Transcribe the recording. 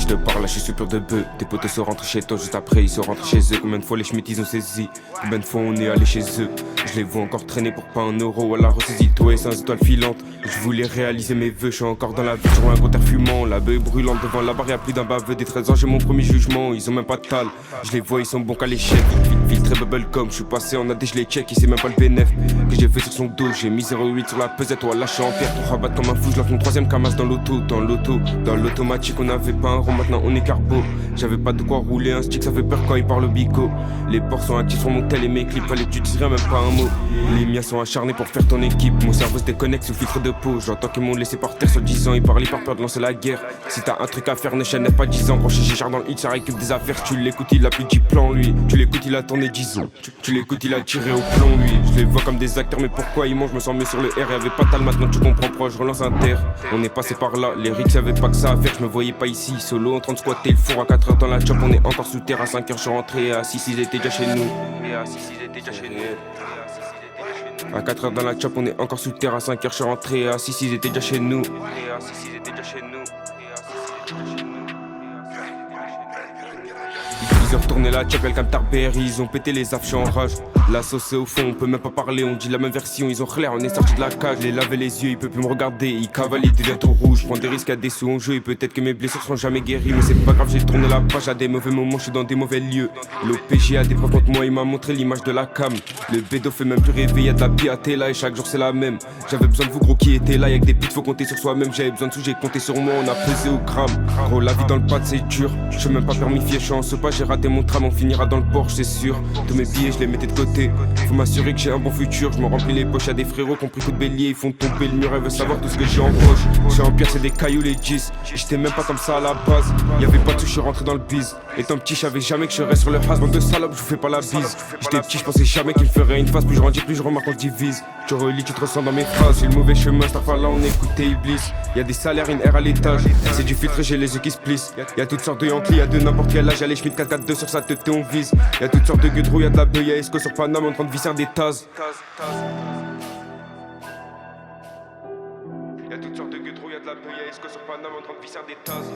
je te parle, là je suis super de bœuf. Tes potes se rentrent chez toi, juste après ils se rentrent chez eux. Combien de fois les Schmitt ils ont saisi, combien de fois on est allé chez eux. Je les vois encore traîner pour pas un euro à la ressaisie-toi et 5 étoiles filantes. Je voulais réaliser mes vœux, je suis encore dans la vie, sur un compteur fumant. La beuh brûlante devant la barre, y'a plus d'un baveux. Des 13 ans, j'ai mon premier jugement, ils ont même pas de tal. Je les vois, ils sont bons qu'à l'échec. Filtré bubblegum, je suis passé en AD, je les check, il sait même pas le bénéf que j'ai fait sur son dos. J'ai mis 0,8 sur la pesette, toi lâché en pierre. Ton rabat comme un fou, je lance mon troisième camas dans l'auto. Dans l'automatique, on avait pas un rond, maintenant on est carbo. J'avais pas de quoi rouler un stick, ça fait peur quand il parle au bico. Les ports sont actifs sur mon tel et mes clips, fallait que tu dises rien, même pas un mot. Les miens sont acharnés pour faire ton équipe, mon cerveau se déconnecte sous filtre de peau. J'entends qu'ils m'ont laissé par terre sur 10 ans, ils parlaient par peur de lancer la guerre. Si t'as un truc à faire, ne chaîne pas 10 ans. Quand je suis dans le hit, ça récupère des affaires. Tu l'écoutes, il a plus 10 plans lui. Tu l'écoutes, il a tourné 10 ans. Tu l'écoutes, il a tiré au plomb lui. Je les vois comme des acteurs, mais pourquoi ils mangent? Je me sens mieux sur le R, y'avait pas tal, maintenant tu comprends pourquoi je relance un terre. On est passé par là, les rigs y'avait pas que ça à faire, je me voyais pas ici. Solo en train de squatter le four à 4h dans la chop, on est encore sous terre à 5h, je suis rentré à 6, ils étaient déjà chez nous. À 4h dans la chop, on est encore sous terre à 5h, je suis rentré à 6, ils étaient déjà chez nous. Ils ont retourné la chop, comme Tarberry, ils ont pété les affs, je suis en rage. La sauce est au fond, on peut même pas parler, on dit la même version, ils ont clair, on est sorti de la cage, les laver les yeux, il peut plus me regarder, il cavale, il devient tout rouge, je prends des risques à des sous en jeu, et peut-être que mes blessures seront jamais guéries, mais c'est pas grave, j'ai tourné la page à des mauvais moments, je suis dans des mauvais lieux. L'OPG a des preuves contre moi, il m'a montré l'image de la cam. Le bédo fait même plus rêver, y'a de la piaté là, et chaque jour c'est la même. J'avais besoin de vous gros qui étaient là, y'a que des putes, faut compter sur soi-même, j'avais besoin de sous, j'ai compté sur moi, on a pesé au gramme. Gros, la vie dans le pad c'est dur, je suis même pas permifié, je suis en ce pas, j'ai raté mon tram, on finira dans le Porsche c'est sûr. Tous mes billets je les mettais de côté, faut m'assurer que j'ai un bon futur, je me remplis les poches à des frérots qui ont pris coup de bélier, ils font tomber le mur, elle veut savoir tout ce que j'ai en poche. J'ai en pierre c'est des cailloux les 10, j'étais même pas comme ça à la base, y'avait pas de tout, je suis rentré dans le bise. Étant petit je savais jamais que je reste sur le has, bande de salopes, je vous fais pas la bise. J'étais petit, je pensais jamais qu'il me ferait une face, plus je grandis, plus je remarque qu'on divise. Tu relis, tu te ressens dans mes phrases, j'ai le mauvais chemin, cette fois là on écoutait Iblis. Y'a des salaires, une R à l'étage, c'est du filtre, j'ai les yeux qui se plissent. Y'a toutes sortes de Yankees, y'a de n'importe quel âge, y'a les Schmitt 442 sur sa tête et on vise. Y'a toutes sortes de gueudrous, y'a de la beuh, y'a Esco sur Paname en train de visser des tasses. Y'a toutes sortes de gueudrous, y'a de la beuh, y'a Esco sur Paname en train de visser des tasses.